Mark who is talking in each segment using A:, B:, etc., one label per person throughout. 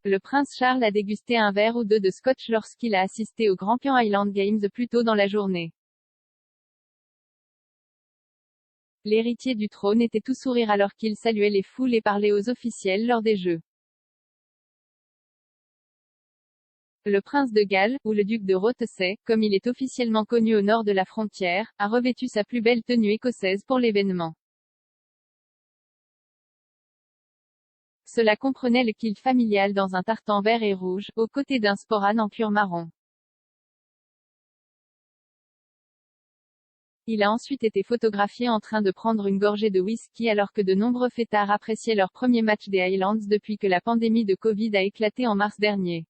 A: le prince Charles a dégusté un verre ou deux de scotch lorsqu'il a assisté aux Grampians Highland Games plus tôt dans la journée. L'héritier du trône était tout sourire alors qu'il saluait les foules et parlait aux officiels lors des Jeux. Le prince de Galles, ou le duc de Rothesay, comme il est officiellement connu au nord de la frontière, a revêtu sa plus belle tenue écossaise pour l'événement. Cela comprenait le kilt familial dans un tartan vert et rouge, aux côtés d'un sporran en cuir marron. Il a ensuite été photographié en train de prendre une gorgée de whisky alors que de nombreux fêtards appréciaient leur premier match des Highlands depuis que la pandémie de Covid a éclaté en mars dernier.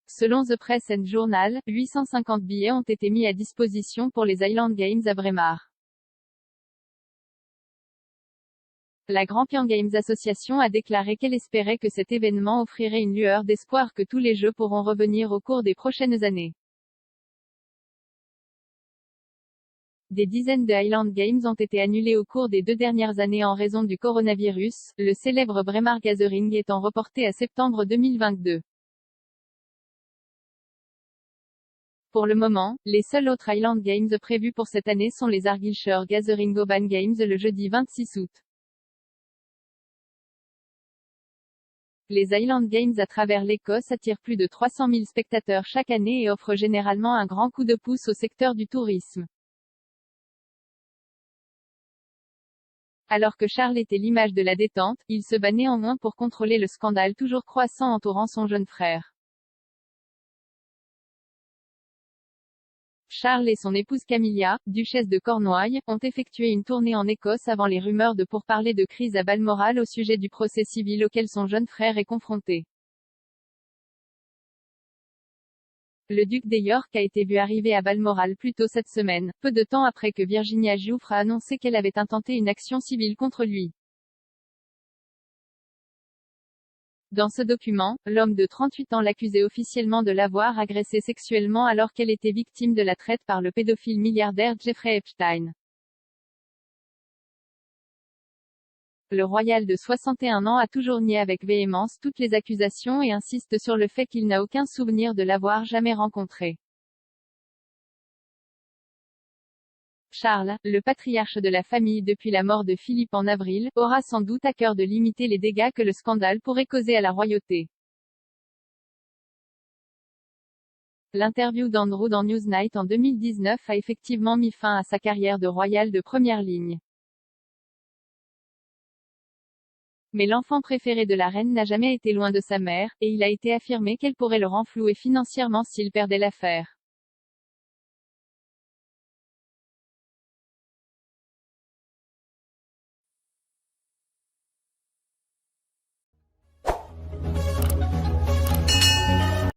A: Selon The Press and Journal, 850 billets ont été mis à disposition pour les Highland Games à Braemar. La Grampian Games Association a déclaré qu'elle espérait que cet événement offrirait une lueur d'espoir que tous les Jeux pourront revenir au cours des prochaines années. Des dizaines de Highland Games ont été annulés au cours des 2 dernières années en raison du coronavirus, le célèbre Braemar Gathering étant reporté à septembre 2022. Pour le moment, les seuls autres Highland Games prévus pour cette année sont les Argyllshire Gathering Oban Games le jeudi 26 août. Les Highland Games à travers l'Écosse attirent plus de 300 000 spectateurs chaque année et offrent généralement un grand coup de pouce au secteur du tourisme. Alors que Charles était l'image de la détente, il se bat néanmoins pour contrôler le scandale toujours croissant entourant son jeune frère. Charles et son épouse Camilla, duchesse de Cornouailles, ont effectué une tournée en Écosse avant les rumeurs de pourparlers de crise à Balmoral au sujet du procès civil auquel son jeune frère est confronté. Le duc de York a été vu arriver à Balmoral plus tôt cette semaine, peu de temps après que Virginia Giuffre a annoncé qu'elle avait intenté une action civile contre lui. Dans ce document, l'homme de 38 ans l'accusait officiellement de l'avoir agressée sexuellement alors qu'elle était victime de la traite par le pédophile milliardaire Jeffrey Epstein. Le royal de 61 ans a toujours nié avec véhémence toutes les accusations et insiste sur le fait qu'il n'a aucun souvenir de l'avoir jamais rencontrée. Charles, le patriarche de la famille depuis la mort de Philippe en avril, aura sans doute à cœur de limiter les dégâts que le scandale pourrait causer à la royauté. L'interview d'Andrew dans Newsnight en 2019 a effectivement mis fin à sa carrière de royal de première ligne. Mais l'enfant préféré de la reine n'a jamais été loin de sa mère, et il a été affirmé qu'elle pourrait le renflouer financièrement s'il perdait l'affaire.